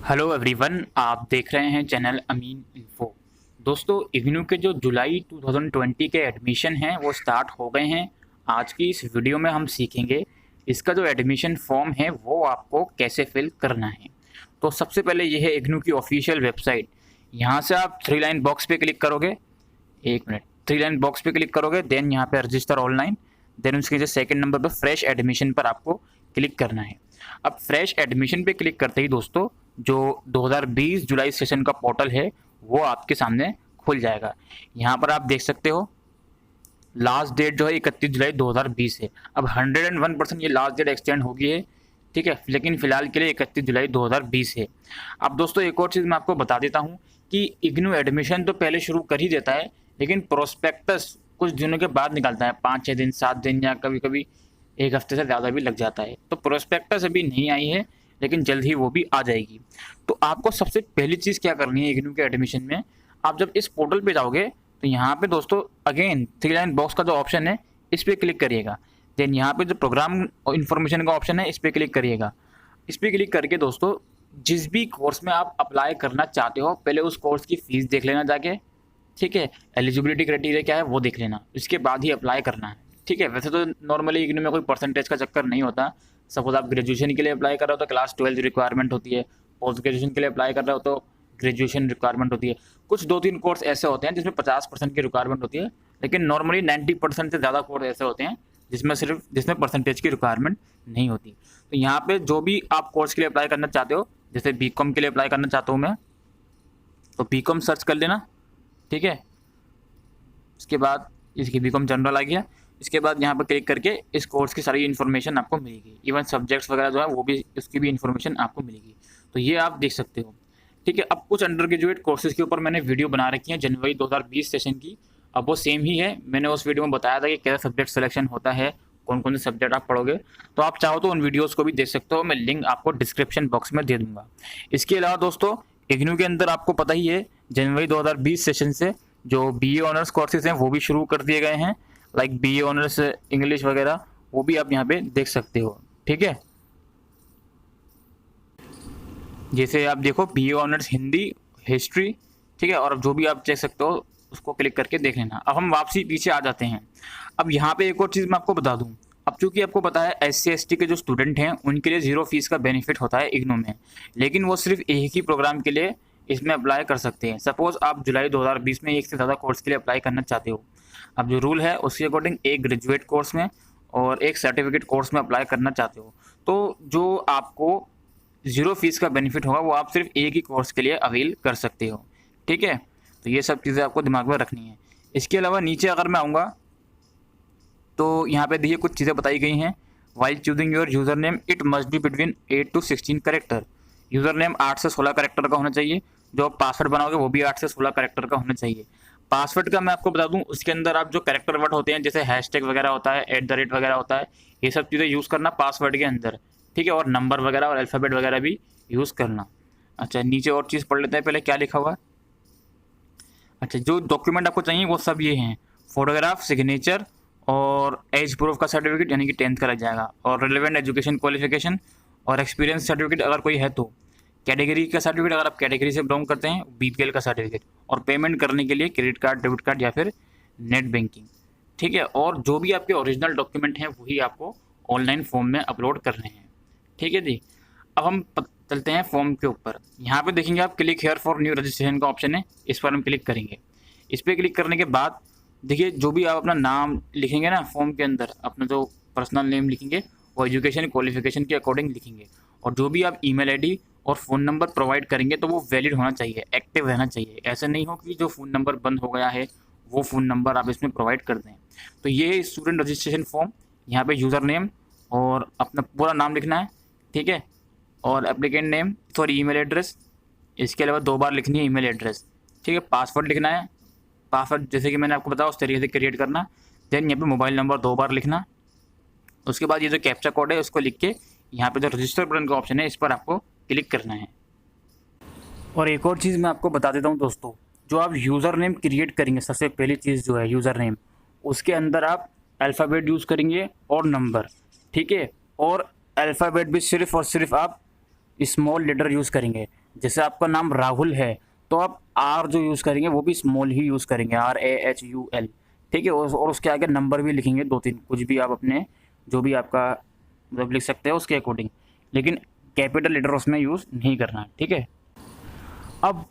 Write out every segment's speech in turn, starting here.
Hello everyone, आप देख रहे हैं चैनल अमीन इन्फो। दोस्तों, इग्नू के जो जुलाई 2020 के एडमिशन हैं वो स्टार्ट हो गए हैं। आज की इस वीडियो में हम सीखेंगे इसका जो एडमिशन फॉर्म है वो आपको कैसे फिल करना है। तो सबसे पहले ये है इग्नू की ऑफिशियल वेबसाइट। यहाँ से आप थ्री लाइन बॉक्स पे क्लिक करोगे। एक मिनट, थ्री लाइन बॉक्स पे क्लिक करोगे, देन यहाँ पे रजिस्टर ऑनलाइन, देन उसके जो सेकंड नंबर पे फ्रेश एडमिशन पर आपको क्लिक करना है। अब फ्रेश एडमिशन पे क्लिक करते ही दोस्तों जो 2020 जुलाई सेशन का पोर्टल है वो आपके सामने खुल जाएगा। यहाँ पर आप देख सकते हो लास्ट डेट जो है 31 जुलाई 2020 है। अब 101% ये लास्ट डेट एक्सटेंड हो गई है, ठीक है, लेकिन फिलहाल के लिए 31 जुलाई 2020 है। अब दोस्तों एक और चीज़ मैं आपको बता देता हूँ कि इग्नू एडमिशन तो पहले शुरू कर ही देता है, लेकिन प्रोस्पेक्टस कुछ दिनों के बाद निकलता है, 5-6 दिन 7 दिन या कभी कभी एक हफ्ते से ज़्यादा भी लग जाता है। तो प्रोस्पेक्टस अभी नहीं आई है, लेकिन जल्द ही वो भी आ जाएगी। तो आपको सबसे पहली चीज़ क्या करनी है इग्नू के एडमिशन में, आप जब इस पोर्टल पे जाओगे तो यहाँ पे दोस्तों अगेन थ्री लाइन बॉक्स का जो ऑप्शन है इस पर क्लिक करिएगा। देन यहाँ पे जो प्रोग्राम इन्फॉर्मेशन का ऑप्शन है इस पर क्लिक करिएगा। इस पर क्लिक करके दोस्तों जिस भी कोर्स में आप अप्लाई करना चाहते हो पहले उस कोर्स की फ़ीस देख लेना जाके, ठीक है, एलिजिबिलिटी क्राइटेरिया क्या है वो देख लेना, इसके बाद ही अप्लाई करना है, ठीक है। वैसे तो नॉर्मली इग्नू में कोई परसेंटेज का चक्कर नहीं होता। सपोज आप ग्रेजुएशन के लिए अप्लाई कर रहे हो तो क्लास 12 रिक्वायरमेंट होती है, पोस्ट ग्रेजुएशन के लिए अप्लाई कर रहे हो तो ग्रेजुएशन रिक्वायरमेंट होती है। कुछ 2-3 कोर्स ऐसे होते हैं जिसमें 50% की रिक्वायरमेंट होती है, लेकिन नॉर्मली 90% से ज़्यादा कोर्स ऐसे होते हैं जिसमें परसेंटेज की रिक्वायरमेंट नहीं होती। तो यहाँ पे जो भी आप कोर्स के लिए अप्लाई करना चाहते हो, जैसे बीकॉम के लिए अप्लाई करना चाहता हूँ मैं, तो बीकॉम सर्च कर लेना, ठीक है। इसके बाद इसकी बीकॉम जनरल आ गया। इसके बाद यहाँ पर क्लिक करके इस कोर्स की सारी इन्फॉर्मेशन आपको मिलेगी, इवन सब्जेक्ट्स वगैरह जो है वो भी उसकी भी इन्फॉर्मेशन आपको मिलेगी। तो ये आप देख सकते हो, ठीक है। अब कुछ अंडर ग्रेजुएट कोर्सेज के ऊपर मैंने वीडियो बना रखी है जनवरी 2020 सेशन की। अब वो सेम ही है, मैंने उस वीडियो में बताया था कि कैसा सब्जेक्ट सिलेक्शन होता है, कौन कौन से सब्जेक्ट आप पढ़ोगे। तो आप चाहो तो उन वीडियोज़ को भी देख सकते हो, मैं लिंक आपको डिस्क्रिप्शन बॉक्स में दे दूंगा। इसके अलावा दोस्तों इग्नू के अंदर आपको पता ही है जनवरी 2020 सेशन से जो बीए ऑनर्स कोर्सेज हैं वो भी शुरू कर दिए गए हैं, लाइक बीए ऑनर्स इंग्लिश वगैरह, वो भी आप यहाँ पे देख सकते हो, ठीक है। जैसे आप देखो बीए ऑनर्स हिंदी, हिस्ट्री, ठीक है, और जो भी आप देख सकते हो उसको क्लिक करके देख लेना। अब हम वापसी पीछे आ जाते हैं। अब यहाँ पे एक और चीज़ मैं आपको बता दूँ, अब चूंकि आपको पता है SC ST के जो स्टूडेंट हैं उनके लिए 0 फीस का बेनिफिट होता है इग्नू में, लेकिन वो सिर्फ एक ही प्रोग्राम के लिए इसमें अप्लाई कर सकते हैं। सपोज आप जुलाई 2020 में एक से ज़्यादा कोर्स के लिए अप्लाई करना चाहते हो, अब जो रूल है उसके अकॉर्डिंग एक ग्रेजुएट कोर्स में और एक सर्टिफिकेट कोर्स में अप्लाई करना चाहते हो, तो जो आपको 0 फीस का बेनिफिट होगा वो आप सिर्फ एक ही कोर्स के लिए अवेल कर सकते हो, ठीक है। तो ये सब चीज़ें आपको दिमाग में रखनी है। इसके अलावा नीचे अगर मैं आऊँगा तो यहाँ पे देखिए कुछ चीज़ें बताई गई हैं। While choosing your user name it must be between 8 to 16 character. User name 8 से 16 करेक्टर का होना चाहिए। जो आप पासवर्ड बनाओगे वो भी 8 से 16 करेक्टर का होना चाहिए। पासवर्ड का मैं आपको बता दूं, उसके अंदर आप जो करेक्टर वर्ड होते हैं जैसे हैशटैग वगैरह होता है, @ वगैरह होता है, ये सब चीज़ें यूज़ करना पासवर्ड के अंदर, ठीक है। और नंबर वगैरह और अल्फ़ाबेट वगैरह भी यूज़ करना। अच्छा, नीचे और चीज़ पढ़ लेते हैं पहले क्या लिखा हुआ है। अच्छा, जो डॉक्यूमेंट आपको चाहिए वो सब ये हैं, फोटोग्राफ, सिग्नेचर और एज प्रूफ का सर्टिफिकेट यानी कि 10th का लग जाएगा, और रिलेवेंट एजुकेशन क्वालिफिकेशन और एक्सपीरियंस सर्टिफिकेट अगर कोई है तो, कैटेगरी का सर्टिफिकेट अगर आप कैटेगरी से बिलोंग करते हैं, BPL का सर्टिफिकेट, और पेमेंट करने के लिए क्रेडिट कार्ड, डेबिट कार्ड या फिर नेट बैंकिंग, ठीक है। और जो भी आपके ओरिजिनल डॉक्यूमेंट हैं वही आपको ऑनलाइन फॉर्म में अपलोड करने हैं, ठीक है जी। अब हम चलते हैं फॉर्म के ऊपर। यहाँ पे देखेंगे आप click here for new registration का ऑप्शन है, इस पर हम क्लिक करेंगे। इस पर क्लिक करने के बाद देखिए जो भी आप अपना नाम लिखेंगे ना फॉर्म के अंदर, अपना जो पर्सनल नेम लिखेंगे वो एजुकेशन क्वालिफिकेशन के अकॉर्डिंग लिखेंगे, और जो भी आप ईमेल आईडी और फ़ोन नंबर प्रोवाइड करेंगे तो वो वैलिड होना चाहिए, एक्टिव रहना चाहिए। ऐसा नहीं हो कि जो फ़ोन नंबर बंद हो गया है वो फ़ोन नंबर आप इसमें प्रोवाइड कर दें। तो ये स्टूडेंट रजिस्ट्रेशन फॉर्म, यहाँ पे यूज़र नेम और अपना पूरा नाम लिखना है, ठीक है, और applicant name sorry email address, इसके अलावा 2 बार लिखनी है ईमेल एड्रेस, ठीक है। पासवर्ड लिखना है, पासवर्ड जैसे कि मैंने आपको बताया उस तरीके से क्रिएट करना। देन यहाँ पे मोबाइल नंबर 2 बार लिखना। उसके बाद ये जो कैप्चा कोड है उसको लिख के यहाँ पे जो रजिस्टर बटन का ऑप्शन है इस पर आपको क्लिक करना है। और एक और चीज़ मैं आपको बता देता हूँ दोस्तों, जो आप यूज़र नेम क्रिएट करेंगे सबसे पहली चीज़ जो है यूज़र नेम, उसके अंदर आप अल्फ़ाबेट यूज़ करेंगे और नंबर, ठीक है। और अल्फ़ाबेट भी सिर्फ और सिर्फ आप स्मॉल लेटर यूज़ करेंगे। जैसे आपका नाम राहुल है तो आप आर जो यूज़ करेंगे वो भी स्मॉल ही यूज़ करेंगे, RAHUL, ठीक है। और उसके आगे नंबर भी लिखेंगे 2-3, कुछ भी आप अपने जो भी आपका मतलब लिख सकते हो उसके अकॉर्डिंग, लेकिन कैपिटल लेटर उसमें यूज़ नहीं करना है, ठीक है। अब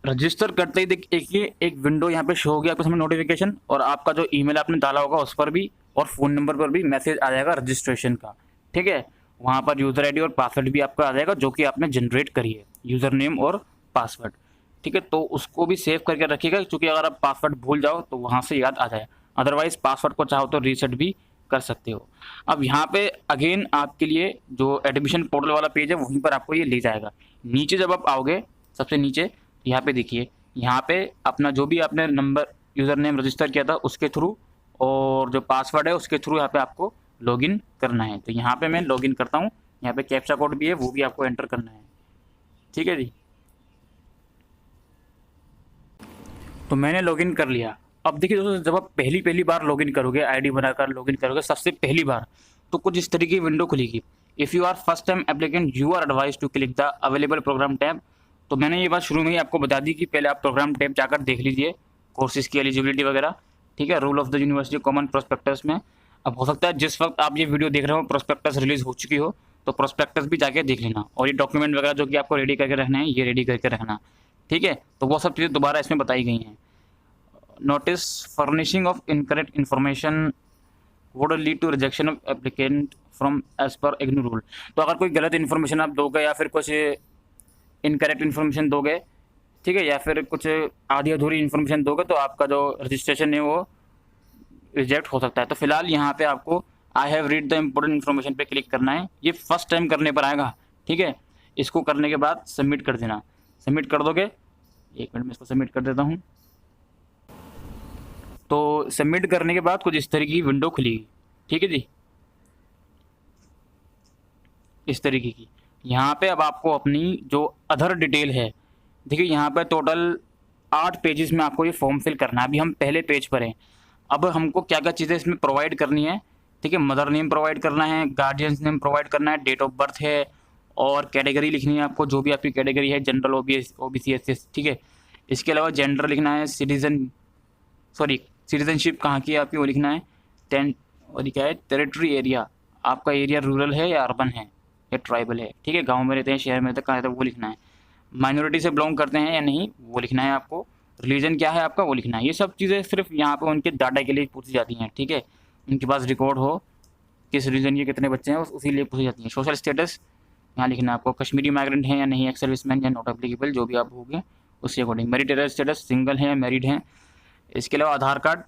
रजिस्टर करते ही देखिए एक विंडो यहाँ पे शो होगी आपको सामने नोटिफिकेशन, और आपका जो ईमेल आपने डाला होगा उस पर भी और फ़ोन नंबर पर भी मैसेज आ जाएगा रजिस्ट्रेशन का, ठीक है। वहाँ पर यूज़र आईडी और पासवर्ड भी आपका आ जाएगा जो कि आपने जनरेट करी है, यूज़र नेम और पासवर्ड, ठीक है। तो उसको भी सेव करके रखिएगा, क्योंकि अगर आप पासवर्ड भूल जाओ तो वहाँ से याद आ जाए, अदरवाइज़ पासवर्ड को चाहो तो रीसेट भी कर सकते हो। अब यहाँ पे अगेन आपके लिए जो एडमिशन पोर्टल वाला पेज है वहीं पर आपको ये ले जाएगा। नीचे जब आप आओगे सबसे नीचे यहाँ पे देखिए, यहाँ पे अपना जो भी आपने नंबर यूज़र नेम रजिस्टर किया था उसके थ्रू और जो पासवर्ड है उसके थ्रू यहाँ पे आपको लॉगिन करना है। तो यहाँ पे मैं लॉगिन करता हूँ, यहाँ पे कैप्चा कोड भी है वो भी आपको एंटर करना है, ठीक है जी। तो मैंने लॉगिन कर लिया। अब देखिए दोस्तों, जब आप पहली बार लॉगिन करोगे, आईडी बनाकर लॉगिन करोगे सबसे पहली बार, तो कुछ इस तरीके की विंडो खुलेगी। If you are first time applicant you are advise to click the available programme tab. तो मैंने ये बात शुरू में ही आपको बता दी कि पहले आप प्रोग्राम टैब जाकर देख लीजिए, कोर्सेज की एलिजिबिलिटी वगैरह, ठीक है, rule of the university common prospectus में। अब हो सकता है जिस वक्त आप ये वीडियो देख रहे हो प्रोस्पेक्टस रिलीज हो चुकी हो, तो प्रोस्पेक्टस भी जाके देख लेना, और ये डॉक्यूमेंट वगैरह जो कि आपको रेडी करके रखना है ये रेडी करके रखना, ठीक है। तो वो सब चीज़ें दोबारा इसमें बताई गई हैं। Notice furnishing of incorrect information would lead to rejection of applicant from as per IGNOU rule. तो अगर कोई गलत इन्फॉर्मेशन आप दोगे या फिर कुछ इनकरेक्ट इन्फॉर्मेशन दोगे, ठीक है, या फिर कुछ आधी अधूरी इन्फॉर्मेशन दोगे तो आपका जो रजिस्ट्रेशन है वो रिजेक्ट हो सकता है। तो फिलहाल यहाँ पे आपको I have read the important information पे क्लिक करना है। ये फर्स्ट टाइम करने पर आएगा, ठीक है। इसको करने के बाद सबमिट कर देना। सबमिट कर दोगे, 1 मिनट में इसको सबमिट कर देता हूँ। तो सबमिट करने के बाद कुछ इस तरीके की विंडो खुलेगी, ठीक है जी, इस तरीके की। यहाँ पे अब आपको अपनी जो अदर डिटेल है, देखिए यहाँ पे टोटल 8 पेजेस में आपको ये फॉर्म फिल करना है। अभी हम पहले पेज पर हैं। अब हमको क्या क्या चीज़ें इसमें प्रोवाइड करनी है, ठीक है। मदर नेम प्रोवाइड करना है, गार्जियंस नेम प्रोवाइड करना है, डेट ऑफ बर्थ है, और कैटेगरी लिखनी है आपको, जो भी आपकी कैटेगरी है, जनरल, OBC SC, ठीक है। इसके अलावा जेंडर लिखना है, सिटीजनशिप कहाँ की है आपकी वो लिखना है, और क्या है, टेरिटरी एरिया, आपका एरिया रूरल है या अर्बन है या ट्राइबल है, ठीक है, गांव में रहते हैं, शहर में रहते हैं, कहाँ रहते हैं वो लिखना है। माइनॉरिटी से बिलोंग करते हैं या नहीं वो लिखना है आपको। रिलीजन क्या है आपका वो लिखना है। ये सब चीज़ें सिर्फ यहाँ पे उनके डाटा के लिए पूछी जाती हैं, ठीक है। उनके पास रिकॉर्ड हो किस रीजन के कितने बच्चे हैं उसी लिए पूछी जाती हैं। सोशल स्टेटस यहाँ लिखना है आपको, कश्मीरी माइग्रेंट हैं या नहीं, एक्स सर्विसमैन या नॉट एप्लीकेबल, जो भी आप होंगे उसके अकॉर्डिंग। मैरिटल स्टेटस सिंगल है या मैरिड हैं। इसके अलावा आधार कार्ड,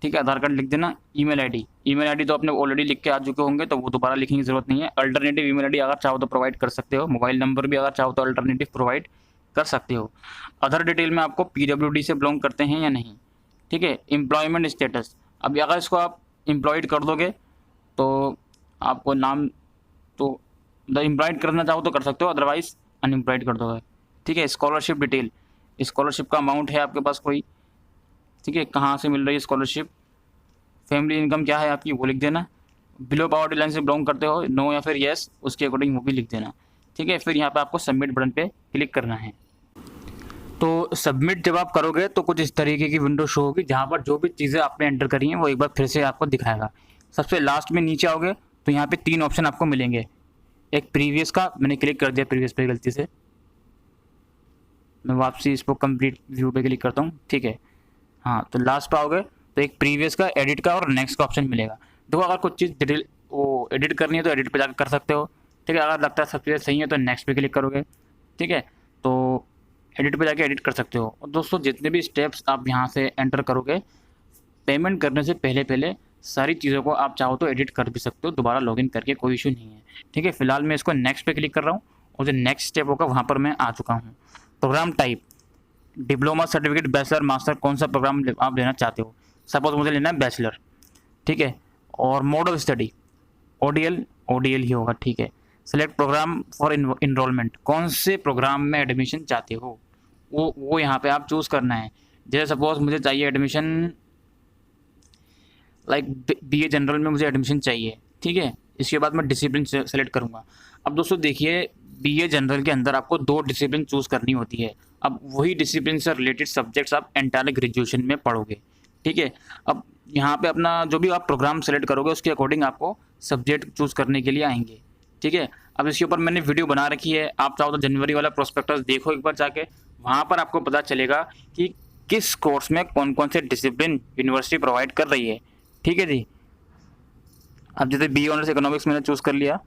ठीक है, आधार कार्ड लिख देना। ईमेल आईडी तो आपने ऑलरेडी लिख के आ चुके होंगे तो वो दोबारा लिखने की ज़रूरत नहीं है। अल्टरनेटिव ईमेल आईडी अगर चाहो तो प्रोवाइड कर सकते हो। मोबाइल नंबर भी अगर चाहो तो अल्टरनेटिव प्रोवाइड कर सकते हो। अदर डिटेल में आपको PWD से बिलोंग करते हैं या नहीं, ठीक है। एम्प्लॉयमेंट स्टेटस, अभी अगर इसको आप एम्प्लॉयड कर दोगे तो आपको नाम तो एम्प्लॉयड करना चाहो तो कर सकते हो, अदरवाइज अनएम्प्लॉयड कर दोगे, ठीक है। स्कॉलरशिप डिटेल, स्कॉलरशिप का अमाउंट है आपके पास कोई, ठीक है, कहाँ से मिल रही है स्कॉलरशिप। फैमिली इनकम क्या है आपकी वो लिख देना। बिलो पॉवर्टी लाइन से बिलोंग करते हो, नो या फिर येस, उसके अकॉर्डिंग वो भी लिख देना, ठीक है। फिर यहाँ पे आपको सबमिट बटन पे क्लिक करना है। तो सबमिट जब आप करोगे तो कुछ इस तरीके की विंडो शो होगी, जहाँ पर जो भी चीज़ें आपने एंटर करी हैं वो एक बार फिर से आपको दिखाएगा। सबसे लास्ट में नीचे आओगे तो यहाँ पे 3 ऑप्शन आपको मिलेंगे। एक प्रीवियस का मैंने क्लिक कर दिया, प्रीवियस पे गलती से, मैं वापसी इसको कंप्लीट व्यू पे क्लिक करता हूँ, ठीक है। हाँ, तो लास्ट पे आओगे तो एक प्रीवियस का, एडिट का और नेक्स्ट का ऑप्शन मिलेगा। देखो अगर कुछ चीज़ डिटेल वो एडिट करनी है तो एडिट पे जाकर कर सकते हो, ठीक है। अगर लगता है सब चीज़ें सही है तो नेक्स्ट पे क्लिक करोगे, ठीक है। तो एडिट पे जाके एडिट कर सकते हो। और दोस्तों जितने भी स्टेप्स आप यहाँ से एंटर करोगे, पेमेंट करने से पहले सारी चीज़ों को आप चाहो तो एडिट कर भी सकते हो दोबारा लॉगिन करके, कोई इशू नहीं है, ठीक है। फिलहाल मैं इसको नेक्स्ट पे क्लिक कर रहा हूँ और जो नेक्स्ट स्टेप होगा वहाँ पर मैं आ चुका हूँ। Program type, diploma, certificate, bachelor, master, कौन सा प्रोग्राम आप लेना चाहते हो। सपोज मुझे लेना है बैचलर, ठीक है। और मोड ऑफ स्टडी ODL ही होगा, ठीक है। सेलेक्ट प्रोग्राम फॉर इनरोलमेंट, कौन से प्रोग्राम में एडमिशन चाहते हो वो यहाँ पे आप चूज़ करना है। जैसे सपोज मुझे चाहिए एडमिशन लाइक BA जनरल में मुझे एडमिशन चाहिए, ठीक है। इसके बाद मैं डिसिप्लिन सेलेक्ट करूँगा। अब दोस्तों देखिए, बीए जनरल के अंदर आपको 2 डिसिप्लिन चूज़ करनी होती है। अब वही डिसिप्लिन से रिलेटेड सब्जेक्ट्स आप एंटायर ग्रेजुएशन में पढ़ोगे, ठीक है। अब यहाँ पे अपना जो भी आप प्रोग्राम सेलेक्ट करोगे उसके अकॉर्डिंग आपको सब्जेक्ट चूज़ करने के लिए आएंगे, ठीक है। अब इसके ऊपर मैंने वीडियो बना रखी है, आप चाहो तो जनवरी वाला प्रोस्पेक्टस देखो एक बार जाके, वहाँ पर आपको पता चलेगा कि किस कोर्स में कौन कौन से डिसिप्लिन यूनिवर्सिटी प्रोवाइड कर रही है, ठीक है जी। अब जैसे बी ऑनर्स इकोनॉमिक्स मैंने चूज़ कर लिया,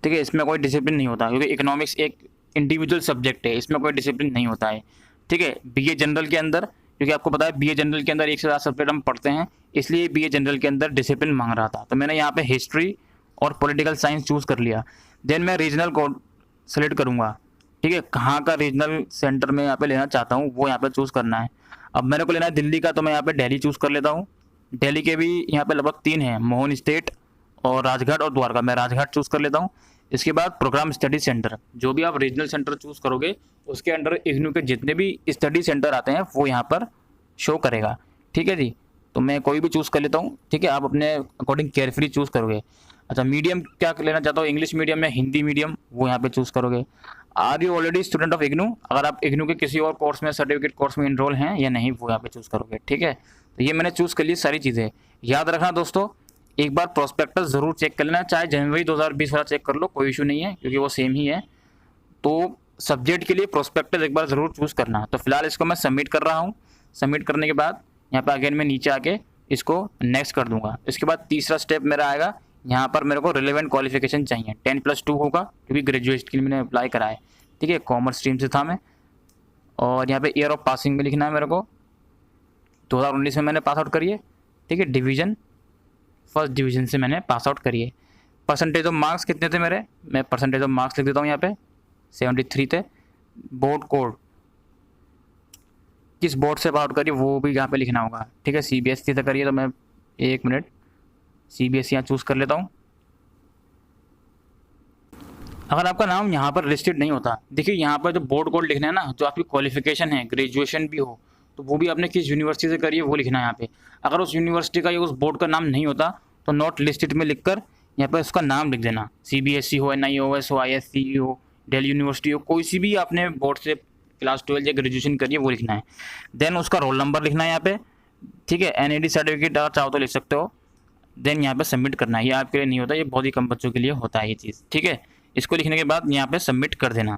ठीक है, इसमें कोई डिसिप्लिन नहीं होता क्योंकि इकोनॉमिक्स एक इंडिविजुअल सब्जेक्ट है, इसमें कोई डिसिप्लिन नहीं होता है, ठीक है। बीए जनरल के अंदर, क्योंकि आपको पता है बीए जनरल के अंदर 1 से ज़्यादा सब्जेक्ट हम पढ़ते हैं, इसलिए बीए जनरल के अंदर डिसिप्लिन मांग रहा था, तो मैंने यहाँ पे हिस्ट्री और पॉलिटिकल साइंस चूज़ कर लिया। देन मैं रीजनल कोड सेलेक्ट करूँगा, ठीक है, कहाँ का रीजनल सेंटर में यहाँ पे लेना चाहता हूँ वो यहाँ पे चूज़ करना है। अब मेरे को लेना है दिल्ली का, तो मैं यहाँ पे दिल्ली चूज़ कर लेता हूँ। दिल्ली के भी यहाँ पे लगभग 3 हैं, मोहन स्टेट और राजघाट और द्वारका, मैं राजघाट चूज़ कर लेता हूँ। इसके बाद प्रोग्राम स्टडी सेंटर, जो भी आप रीजनल सेंटर चूज़ करोगे उसके अंडर इग्नू के जितने भी स्टडी सेंटर आते हैं वो यहाँ पर शो करेगा, ठीक है जी। तो मैं कोई भी चूज़ कर लेता हूँ, ठीक है, आप अपने अकॉर्डिंग केयरफुली चूज़ करोगे। अच्छा, मीडियम क्या लेना चाहता हूँ, इंग्लिश मीडियम या हिंदी मीडियम, वो यहाँ पे चूज़ करोगे। Are you already student of IGNOU, अगर आप इग्नू के किसी और कोर्स में सर्टिफिकेट कोर्स में इनरोल हैं या नहीं वो यहाँ पे चूज़ करोगे, ठीक है। तो ये मैंने चूज़ कर ली सारी चीज़ें। याद रखना दोस्तों, एक बार प्रोस्पेक्टस ज़रूर चेक कर लेना, चाहे जनवरी 2020 वाला चेक कर लो, कोई इशू नहीं है क्योंकि वो सेम ही है। तो सब्जेक्ट के लिए प्रोस्पेक्टस एक बार ज़रूर चूज़ करना। तो फिलहाल इसको मैं सबमिट कर रहा हूँ। सबमिट करने के बाद यहाँ पे अगेन मैं नीचे आके इसको नेक्स्ट कर दूंगा। इसके बाद तीसरा स्टेप मेरा आएगा, यहाँ पर मेरे को रिलेवेंट क्वालिफिकेशन चाहिए, 10+2 होगा क्योंकि ग्रेजुएट के लिए मैंने अप्लाई करा है, ठीक है, कॉमर्स स्ट्रीम से था मैं। और यहाँ पे ईयर ऑफ पासिंग में लिखना है मेरे को, 2019 में मैंने पास आउट करी है, ठीक है, डिवीज़न फर्स्ट डिवीज़न से मैंने पास आउट करी है। परसेंटेज ऑफ मार्क्स कितने थे मेरे, मैं परसेंटेज ऑफ मार्क्स लिख देता हूँ यहाँ पे 73 थे। बोर्ड कोड, किस बोर्ड से पास आउट करिए वो भी यहाँ पे लिखना होगा, ठीक है, सीबीएसई से करिए, तो मैं 1 मिनट सीबीएसई यहाँ चूज़ कर लेता हूँ। अगर आपका नाम यहाँ पर लिस्टेड नहीं होता, देखिए यहाँ पर जो बोर्ड कोड लिखना है ना, जो आपकी क्वालिफिकेशन है, ग्रेजुएशन भी हो तो वो भी आपने किस यूनिवर्सिटी से करी है वो लिखना है यहाँ पे। अगर उस यूनिवर्सिटी का या उस बोर्ड का नाम नहीं होता तो नॉट लिस्टेड में लिखकर यहाँ पर उसका नाम लिख देना, सीबीएसई हो, एनआईओएस हो, आईएससीई हो, दिल्ली यूनिवर्सिटी हो, कोई सी भी आपने बोर्ड से क्लास 12 या ग्रेजुएशन करिए वो लिखना है। देन उसका रोल नंबर लिखना है यहाँ पे, ठीक है, एनईडी सर्टिफिकेट अगर चाहो तो लिख सकते हो। देन यहाँ पे सबमिट करना है, ये आपके लिए नहीं होता, ये बहुत ही कम बच्चों के लिए होता है ये चीज़, ठीक है। इसको लिखने के बाद यहाँ पे सबमिट कर देना।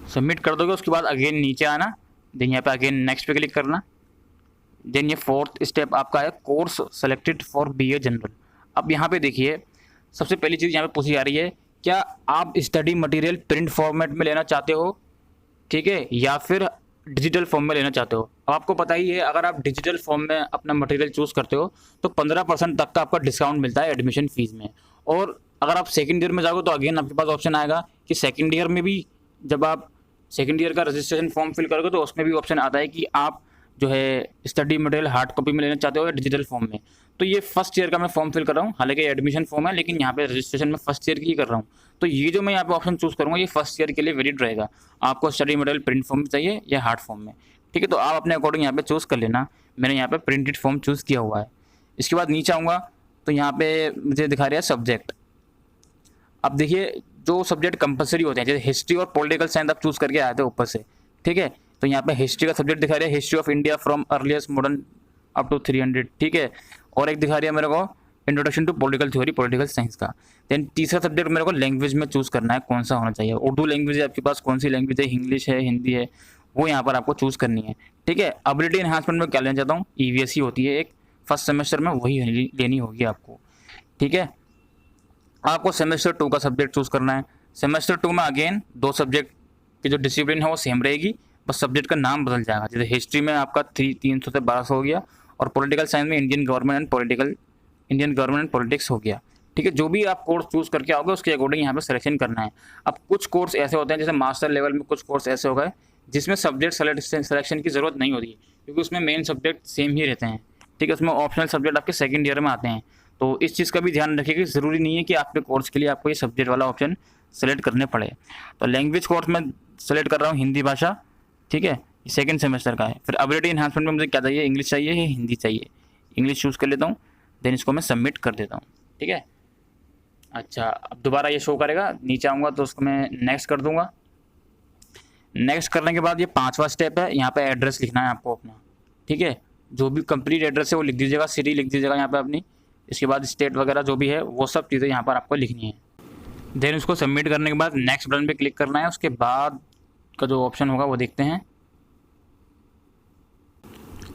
सबमिट कर दोगे उसके बाद अगेन नीचे आना, देन यहाँ पे अगेन नेक्स्ट पे क्लिक करना। देन ये 4th स्टेप आपका है, course selected for BA general. अब यहाँ पे देखिए सबसे पहली चीज़ यहाँ पे पूछी जा रही है, क्या आप स्टडी मटेरियल प्रिंट फॉर्मेट में लेना चाहते हो, ठीक है, या फिर डिजिटल फॉर्म में लेना चाहते हो। अब आपको पता ही है अगर आप डिजिटल फॉर्म में अपना मटेरियल चूज़ करते हो तो 15% तक का आपका डिस्काउंट मिलता है एडमिशन फ़ीस में। और अगर आप सेकंड ईयर में जाओगे तो अगेन आपके पास ऑप्शन आएगा कि सेकंड ईयर में भी जब आप सेकंड ईयर का रजिस्ट्रेशन फॉर्म फिल करोगे तो उसमें भी ऑप्शन आता है कि आप जो है स्टडी मटेरियल हार्ड कॉपी में लेना चाहते हो या डिजिटल फॉर्म में। तो ये फर्स्ट ईयर का मैं फॉर्म फिल कर रहा हूँ, हालांकि एडमिशन फॉर्म है लेकिन यहाँ पे रजिस्ट्रेशन में फर्स्ट ईयर की ही कर रहा हूँ। तो ये जो मैं यहाँ पे ऑप्शन चूज़ करूँगा ये फर्स्ट ईयर के लिए वैलिड रहेगा। आपको स्टडी मटेरियल प्रिंट फॉर्म में चाहिए या हार्ड फॉर्म में, ठीक है, तो आप अपने अकॉर्डिंग यहाँ पे चूज़ कर लेना। मैंने यहाँ पे प्रिंटेड फॉर्म चूज़ किया हुआ है। इसके बाद नीचे आऊँगा तो यहाँ पे मुझे दिखा रहा है सब्जेक्ट। अब देखिए जो सब्जेक्ट कंपलसरी होते हैं, जैसे हिस्ट्री और पॉलिटिकल साइंस आप चूज़ करके आए थे ऊपर से, ठीक है, तो यहाँ पे हिस्ट्री का सब्जेक्ट दिखा रहा है, history of India from earliest modern up to 300, ठीक है। और एक दिखा रही है मेरे को introduction to political theory, political science का। देन तीसरा सब्जेक्ट मेरे को लैंग्वेज में चूज़ करना है कौन सा होना चाहिए, उर्दू लैंग्वेज है आपके पास, कौन सी लैंग्वेज है, इंग्लिश है, हिंदी है, वो यहाँ पर आपको चूज़ करनी है, ठीक है। एबिलिटी एनहांसमेंट में क्या लेना चाहता हूँ, ईवीएससी होती है एक फर्स्ट सेमेस्टर में, वही लेनी होगी आपको, ठीक है। आपको सेमेस्टर 2 का सब्जेक्ट चूज़ करना है। सेमेस्टर 2 में अगेन 2 सब्जेक्ट की जो डिसिप्लिन है वो सेम रहेगी, बस सब्जेक्ट का नाम बदल जाएगा। जैसे हिस्ट्री में आपका 300 से 1200 हो गया और पॉलिटिकल साइंस में इंडियन गवर्नमेंट एंड पॉलिटिक्स हो गया, ठीक है। जो भी आप कोर्स चूज़ करके आओगे उसके अकॉर्डिंग यहाँ पे सिलेक्शन करना है। अब कुछ कोर्स ऐसे होते हैं जैसे मास्टर लेवल में कुछ कोर्स ऐसे हो गए जिसमें सब्जेक्ट सिलेक्शन की ज़रूरत नहीं होती क्योंकि उसमें मेन सब्जेक्ट सेम ही रहते हैं, ठीक है। उसमें ऑप्शनल सब्जेक्ट आपके सेकंड ईयर में आते हैं। तो इस चीज़ का भी ध्यान रखिए कि ज़रूरी नहीं है कि आपके कोर्स के लिए आपको ये सब्जेक्ट वाला ऑप्शन सेलेक्ट करने पड़े। तो लैंग्वेज कोर्स में सेलेक्ट कर रहा हूँ हिंदी भाषा, ठीक है, सेकंड सेमेस्टर का है। फिर एबिलिटी एनहांसमेंट में मुझे क्या चाहिए, इंग्लिश चाहिए या हिंदी चाहिए, इंग्लिश चूज़ कर लेता हूँ। देन इसको मैं सबमिट कर देता हूँ, ठीक है। अच्छा, अब दोबारा ये शो करेगा, नीचे आऊँगा तो उसको मैं नेक्स्ट कर दूँगा। नेक्स्ट करने के बाद ये 5वां स्टेप है, यहाँ पे एड्रेस लिखना है आपको अपना, ठीक है। जो भी कंप्लीट एड्रेस है वो लिख दीजिएगा, सिटी लिख दीजिएगा यहाँ पे अपनी। इसके बाद स्टेट वगैरह जो भी है वो सब चीज़ें यहाँ पर आपको लिखनी है। देन उसको सबमिट करने के बाद नेक्स्ट बटन पे क्लिक करना है। उसके बाद का जो ऑप्शन होगा वो देखते हैं।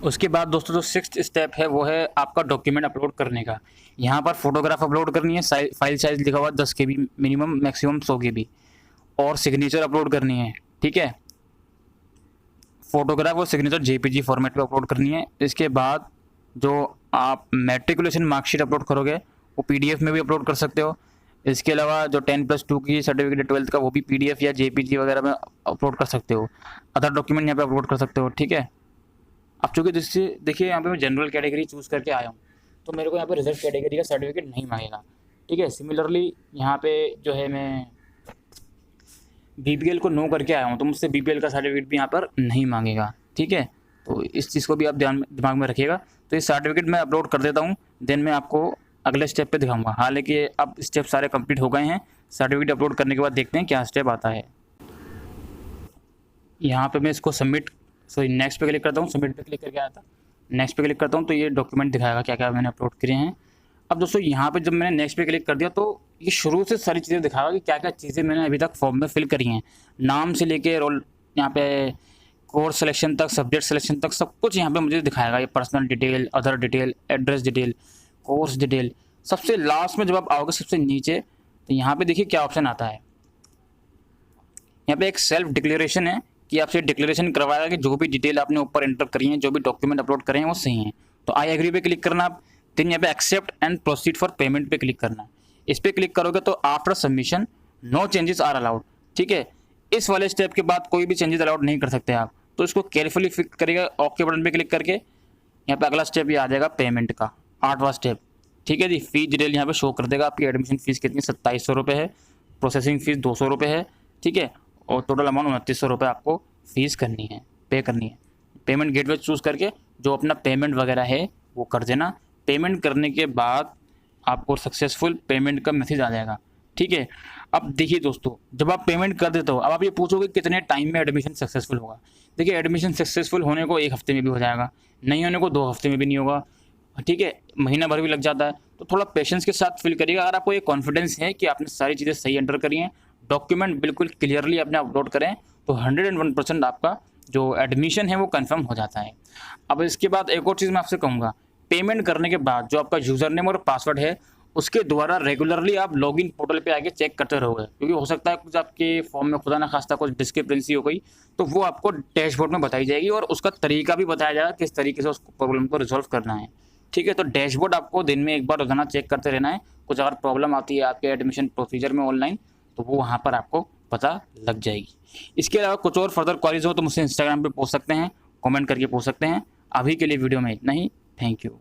उसके बाद दोस्तों जो 6th स्टेप है वो है आपका डॉक्यूमेंट अपलोड करने का। यहाँ पर फोटोग्राफ अपलोड करनी है, फाइल साइज लिखा हुआ 10 KB मिनिमम, मैक्सिमम 100 KB, और सिग्नेचर अपलोड करनी है, ठीक है। फोटोग्राफ और सिग्नेचर JPG फॉर्मेट पे अपलोड करनी है। इसके बाद जो आप मैट्रिकुलेशन मार्कशीट अपलोड करोगे वो PDF में भी अपलोड कर सकते हो। इसके अलावा जो 10+2 की सर्टिफिकेट 12th का वो भी PDF या JPG वगैरह में अपलोड कर सकते हो। अदर डॉक्यूमेंट यहाँ पे अपलोड कर सकते हो, ठीक है। अब चूँकि जिससे देखिए यहाँ पे मैं जनरल कैटेगरी चूज़ करके आया हूँ तो मेरे को यहाँ पे रिजर्व कैटेगरी का सर्टिफिकेट नहीं मांगेगा, ठीक है। सिमिलरली यहाँ पे जो है मैं BPL को नो करके आया हूँ तो मुझसे BPL का सर्टिफिकेट भी यहाँ पर नहीं मांगेगा, ठीक है। तो इस चीज़ को भी आप दिमाग में रखिएगा। तो ये सर्टिफिकेट मैं अपलोड कर देता हूँ, देन मैं आपको अगले स्टेप पे दिखाऊंगा। हालांकि अब स्टेप सारे कंप्लीट हो गए हैं। सर्टिफिकेट अपलोड करने के बाद देखते हैं क्या स्टेप आता है। यहाँ पे मैं इसको नेक्स्ट पे क्लिक करता हूँ। सबमिट पे क्लिक करके आया था, नेक्स्ट पे क्लिक करता हूँ तो ये डॉक्यूमेंट दिखाएगा क्या क्या मैंने अपलोड करे हैं। अब दोस्तों यहाँ पे जब मैंने नेक्स्ट पे क्लिक कर दिया तो ये शुरू से सारी चीज़ें दिखाएगा कि क्या क्या चीज़ें मैंने अभी तक फॉर्म में फिल करी हैं, नाम से लेके रोल, यहाँ पे कोर्स सिलेक्शन तक, सब्जेक्ट सिलेक्शन तक सब कुछ यहाँ पे मुझे दिखाएगा। ये personal detail, other detail, address detail, course detail. सबसे लास्ट में जब आप आओगे सबसे नीचे तो यहाँ पे देखिए क्या ऑप्शन आता है। यहाँ पे एक सेल्फ डिक्लेरेशन है कि आपसे डिक्लेरेशन करवाएगा कि जो भी डिटेल आपने ऊपर एंटर करी है, जो भी डॉक्यूमेंट अपलोड करे हैं वो सही हैं। तो आई एग्री पे क्लिक करना आप। देन यहाँ पे accept and proceed for payment पे क्लिक करना है। इस पर क्लिक करोगे तो after submission no changes are allowed, ठीक है। इस वाले स्टेप के बाद कोई भी चेंजेस अलाउड नहीं कर सकते आप, तो इसको केयरफुली फिक्स करिएगा। ओके बटन पे क्लिक करके यहाँ पे अगला स्टेप ये आ जाएगा पेमेंट का, 8वां स्टेप, ठीक है जी। फीस डिटेल यहाँ पे शो कर देगा। आपकी एडमिशन फीस कितनी 2700 रुपये है, प्रोसेसिंग फीस 200 रुपये है, ठीक है। और टोटल अमाउंट 2900 रुपये आपको फीस करनी है, पे करनी है। पेमेंट गेटवे चूज़ करके जो अपना पेमेंट वगैरह है वो कर देना। पेमेंट करने के बाद आपको सक्सेसफुल पेमेंट का मैसेज आ जाएगा, ठीक है। अब देखिए दोस्तों, जब आप पेमेंट कर देते हो, अब आप ये पूछोगे कितने टाइम में एडमिशन सक्सेसफुल होगा। देखिए एडमिशन सक्सेसफुल होने को 1 हफ्ते में भी हो जाएगा, नहीं होने को 2 हफ्ते में भी नहीं होगा, ठीक है। महीना भर भी लग जाता है। तो थोड़ा पेशेंस के साथ फिल करिएगा। अगर आपको ये कॉन्फिडेंस है कि आपने सारी चीज़ें सही एंटर करी हैं, डॉक्यूमेंट बिल्कुल क्लियरली आपने अपलोड करें, तो 101% आपका जो एडमिशन है वो कंफर्म हो जाता है। अब इसके बाद एक और चीज़ मैं आपसे कहूँगा, पेमेंट करने के बाद जो आपका यूज़र नेम और पासवर्ड है उसके द्वारा रेगुलरली आप लॉगिन पोर्टल पे आके चेक करते रहोगे, क्योंकि हो सकता है कुछ आपके फॉर्म में खुदा ना खास्ता कुछ डिस्क्रिपेंसी हो गई तो वो आपको डैशबोर्ड में बताई जाएगी और उसका तरीका भी बताया जाएगा किस तरीके से उस प्रॉब्लम को रिजॉल्व करना है, ठीक है। तो डैशबोर्ड आपको दिन में एक बार रोजाना चेक करते रहना है। कुछ अगर प्रॉब्लम आती है आपके एडमिशन प्रोसीजर में ऑनलाइन तो वो वहाँ पर आपको पता लग जाएगी। इसके अलावा कुछ और फर्दर क्वारीज हो तो मुझसे इंस्टाग्राम पे पूछ सकते हैं, कमेंट करके पूछ सकते हैं। अभी के लिए वीडियो में इतना ही। Thank you.